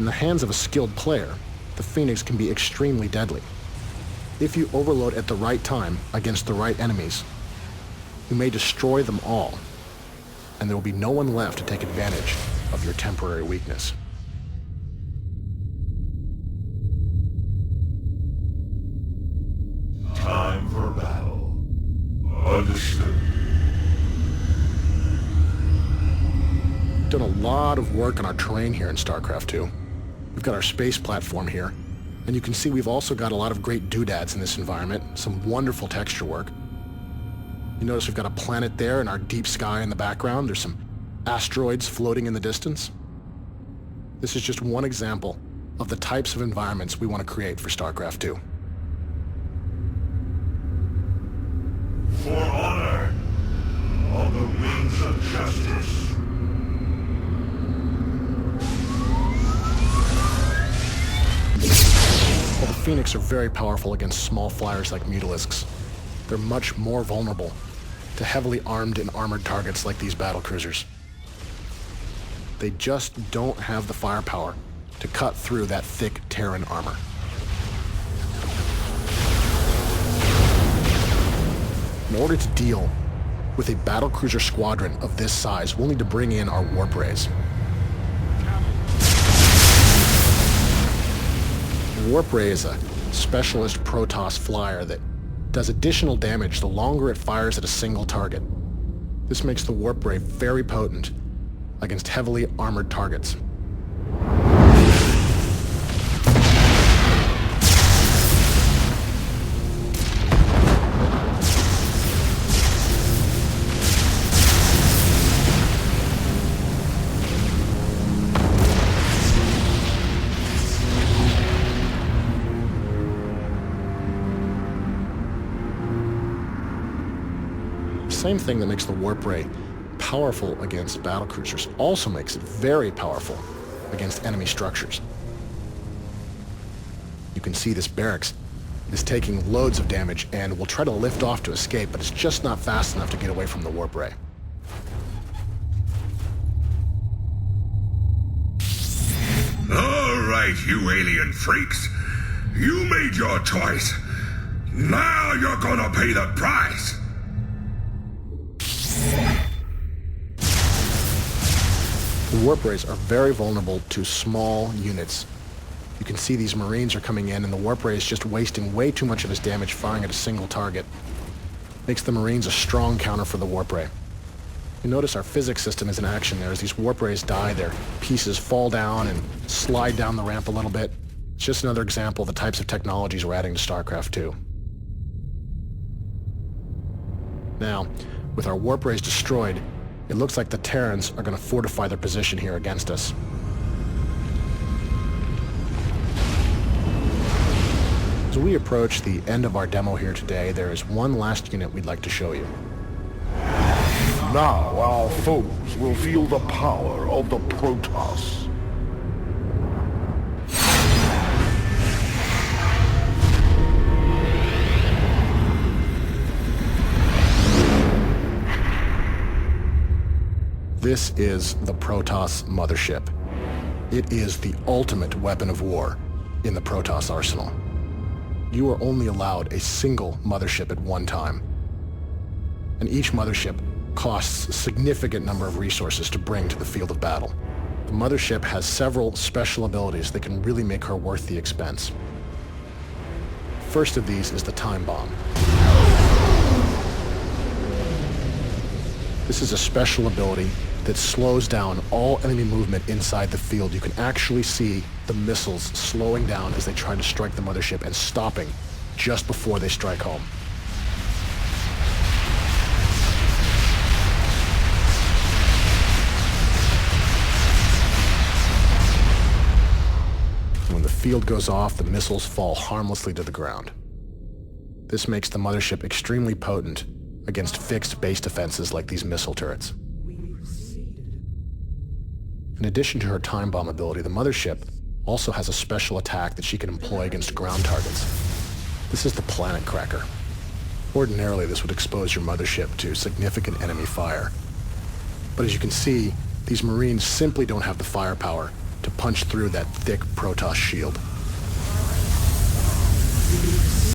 In the hands of a skilled player, the Phoenix can be extremely deadly. If you overload at the right time against the right enemies, you may destroy them all, and there will be no one left to take advantage of your temporary weakness. Time for battle. Understood. We've done a lot of work on our terrain here in Starcraft 2. We've got our space platform here, and you can see we've also got a lot of great doodads in this environment, some wonderful texture work. You notice we've got a planet there and our deep sky in the background. There's some asteroids floating in the distance. This is just one example of the types of environments we want to create for Starcraft 2. For honor, on the wings of justice. While the Phoenix are very powerful against small flyers like Mutalisks, they're much more vulnerable to heavily armed and armored targets like these battlecruisers. They just don't have the firepower to cut through that thick Terran armor. In order to deal with a battlecruiser squadron of this size, we'll need to bring in our warp rays. The warp ray is a specialist Protoss flyer that does additional damage the longer it fires at a single target. This makes the warp ray very potent against heavily armored targets. The same thing that makes the warp ray powerful against battlecruisers also makes it very powerful against enemy structures. You can see this barracks is taking loads of damage and will try to lift off to escape, but it's just not fast enough to get away from the warp ray. All right, you alien freaks. You made your choice. Now you're gonna pay the price. The warp rays are very vulnerable to small units. You can see these Marines are coming in, and the warp ray is just wasting way too much of his damage firing at a single target. Makes the Marines a strong counter for the warp ray. You notice our physics system is in action there. As these warp rays die, their pieces fall down and slide down the ramp a little bit. It's just another example of the types of technologies we're adding to StarCraft 2. Now, with our warp rays destroyed, it looks like the Terrans are going to fortify their position here against us. As we approach the end of our demo here today, there is one last unit we'd like to show you. Now our foes will feel the power of the Protoss. This is the Protoss mothership. It is the ultimate weapon of war in the Protoss arsenal. You are only allowed a single mothership at one time. And each mothership costs a significant number of resources to bring to the field of battle. The mothership has several special abilities that can really make her worth the expense. First of these is the time bomb. This is a special ability that slows down all enemy movement inside the field. You can actually see the missiles slowing down as they try to strike the mothership and stopping just before they strike home. When the field goes off, the missiles fall harmlessly to the ground. This makes the mothership extremely potent against fixed base defenses like these missile turrets. In addition to her time bomb ability, the mothership also has a special attack that she can employ against ground targets. This is the Planet Cracker. Ordinarily, this would expose your mothership to significant enemy fire. But as you can see, these Marines simply don't have the firepower to punch through that thick Protoss shield.